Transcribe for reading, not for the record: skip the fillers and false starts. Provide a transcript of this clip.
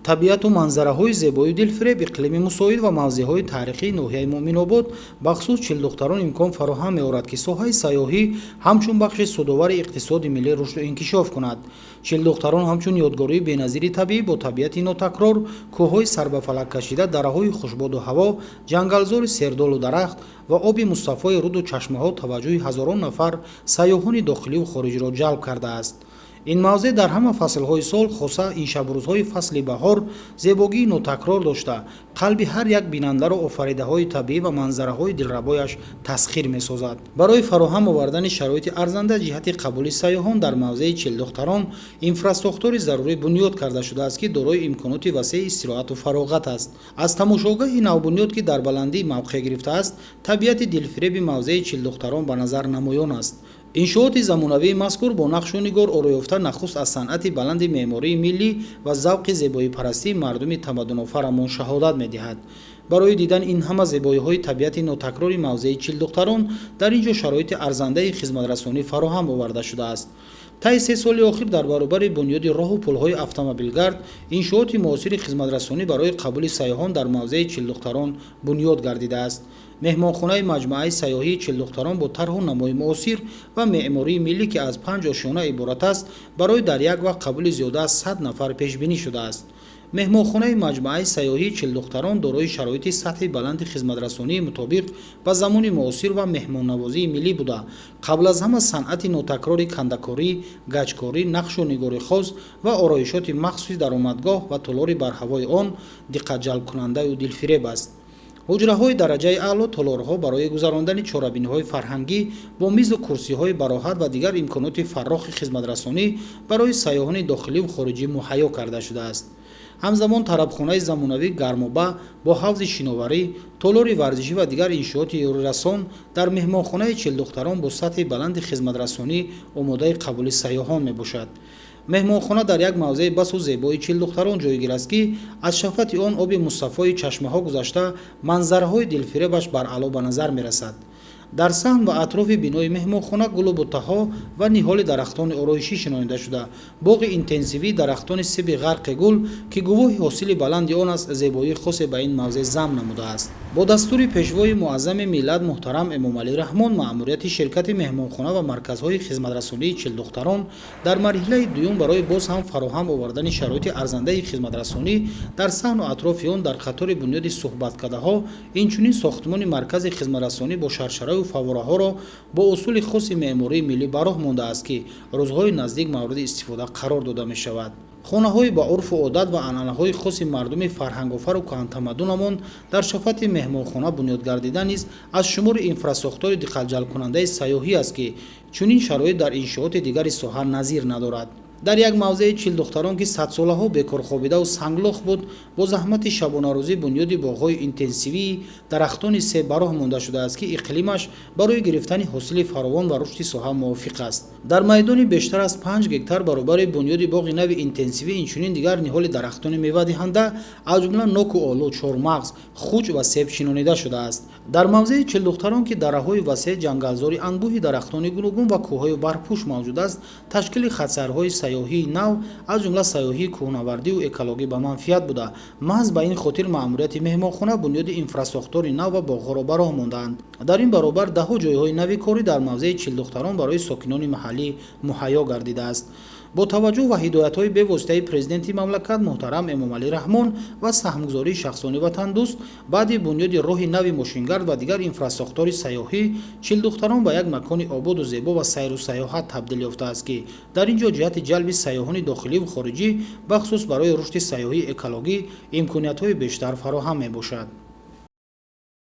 табиату манзараҳои зебоию дилфиреб, иқлими мусоид ва мавзеъҳои таърихии ноҳияи Муъминобод бахусус чилдухтарон имкон фароҳам меорад, ки соҳаи сайёҳӣ ҳамчун бахши судовари иқтисоди миллӣ рушду инкишоф кунад. Чилдухтарон ҳамчун ёдгории беназири табиӣ бо табиати нотакрор, кӯҳҳои сарбафалак кашида, дараҳои хушбоду ҳаво, ҷангалзори сердолу дарахт ва оби мустафои руду чашмаҳо таваҷҷӯҳи ҳазорон нафар сайёҳони дохиливу хориҷиро ҷалб кардааст. ин мавзеъ дар ҳама фаслҳои сол, хоса ин шабрӯзҳои фасли баҳор, зебогии нотакрор дошта, қалби ҳар як бинандаро офаридаҳои табиӣ ва манзараҳои дилрабояш тасхир месозад. барои фароҳам овардани шароити арзанда ҷиҳати қабули сайёҳон дар мавзеи чилдухтарон инфраструктури зарурӣ бунёд карда шудааст, ки дорои имконоти васеъи истироҳату фароғат аст. аз тамошогаҳи навбунёд, ки дар баландӣ мавқеъ гирифтааст, табиати дилфиреби мавзеи чилдухтарон ба назар намоён аст. иншооти замонавии мазкур бо нақшу нигор ороёфта нахуст аз санъати баланди меъмории миллӣ ва завқи зебоипарастии мардуми тамаддунофарамон шаҳодат медиҳад. барои дидан ин ҳама зебоиҳои табиати нотакрори мавзеи чилдухтарон дар ин ҷо шароити арзандаи хизматрасонӣ фароҳам оварда шудааст. таи 3 соли охир дар баробари бунёди роҳу пулҳои автомобилгард, иншооти муосири хизматрасонӣ барои қабули сайёҳон дар мавзеи чилдухтарон бунёд гардидааст. меҳмонхонаи маҷмӯаи сайёҳии чилдухтарон бо тарҳу намои муосир ва меъмории миллӣ, ки аз 5 ошёна иборат аст, барои дар як вақт қабули зиёда аз 100 нафар пешбинӣ шудааст. меҳмонхонаи маҷмӯаи сайёҳии чилдухтарон дорои шароити сатҳи баланди хизматрасонии мутобиқ ба замони муосир ва меҳмоннавозии миллӣ буда, қабл аз ҳама санъати нотакрори кандакорӣ, гаҷкорӣ, нақшу нигори хос ва ороишоти махсуси даромадгоҳ ва толори бар ҳавои он диққатҷалбкунандаю дилфиреб аст. ҳуҷраҳои дараҷаи аъло, толорҳо барои гузарондани чорабиниҳои фарҳангӣ бо мизу курсиҳои бароҳат ва дигар имконоти фаррохи хизматрасонӣ барои сайёҳони дохиливу хориҷӣ муҳайё карда шудааст. ҳамзамон тарабхонаи замонавӣ гармоба бо ҳавзи шиноварӣ, толори варзишӣ ва дигар иншооти ёрирасон дар меҳмонхонаи чилдухтарон бо сатҳи баланди хизматрасонӣ омодаи қабули сайёҳон мебошад. меҳмонхона дар як мавзеи басу зебои чилдухтарон ҷойгир аст, ки аз шафати он оби мустафои чашмаҳо гузашта манзараҳои дилфиребаш баръало ба назар мерасад. дар саҳн ва атрофи бинои меҳмонхона гулу буттаҳо ва ниҳоли дарахтони ороишӣ шинонида шуда, боғи интенсивии дарахтони сиби ғарқи гул, ки гувоҳи ҳосили баланди он аст, зебоии хосе ба ин мавзеъ замм намудааст. бо дастури пешвои муаззами миллат муҳтарам Эмомалӣ Раҳмон, маъмурияти ширкати меҳмонхона ва марказҳои хизматрасонии чилдухтарон дар марҳилаи дуюм барои боз ҳам фароҳам овардани шароити арзандаи хизматрасонӣ дар саҳну атрофи он дар қатори бунёди суҳбаткадаҳо, инчунин сохтмони маркази хизматрасонӣ бо шаршараю фавораҳоро бо усули хоси меъмории миллӣ ба роҳ мондааст, ки рӯзҳои наздик мавриди истифода қарор дода мешавад. хонаҳои ба урфу одат ва анъанаҳои хоси мардуми фарҳангофару кӯҳантамаддунамон дар шафати меҳмонхона бунёд гардида низ аз шумори инфраструктури диққатҷалбкунандаи сайёҳӣ аст, ки чунин шароит дар иншооти дигари соҳа назир надорад. дар як мавзеи чилдухтарон, ки садсолаҳо бекорхобидаву санглох буд, бо заҳмати шабонарӯзӣ бунёди боғҳои интенсивии дарахтони себ ба роҳ монда шудааст, ки иқлимаш барои гирифтани ҳосили фаровон ва рушди соҳа мувофиқ аст. дар майдони бештар аз 5 гектар баробари бунёди боғи нави интенсивӣ, инчунин дигар ниҳоли дарахтони мевадиҳанда, аз ҷумла ноку олу, чормағз, хуч ва себ шинонида шудааст. дар мавзеи чилдухтарон, ки дараҳои васеъ, ҷангалзори анбӯҳи дарахтони гуногун ва кӯҳҳои барпӯш мавҷуд аст, ташкили хатсайрҳои сайёҳии нав, аз ҷумла сайёҳии кӯҳнавардиву экологӣ ба манфиат буда, маҳз ба ин хотир маъмурияти меҳмонхона бунёди инфраструктури нав ва боғҳоро ба роҳ мондаанд. дар ин баробар даҳҳо ҷойҳои нави корӣ дар мавзеи чилдухтарон барои сокинони маҳаллӣ муҳайё гардидааст. бо таваҷҷӯҳ ва ҳидоятҳои бевоситаи президенти мамлакат муҳтарам Эмомалӣ Раҳмон ва саҳмгузории шахсони ватандӯст, баъди бунёди роҳи нави мошингард ва дигар инфраструктури сайёҳӣ, чилдухтарон ба як макони ободу зебо ва сайру сайёҳат табдил ёфтааст, ки дар ин ҷо ҷиҳати ҷалби сайёҳони дохиливу хориҷӣ, бахусус барои рушди сайёҳии экологӣ, имкониятҳои бештар фароҳам мебошад.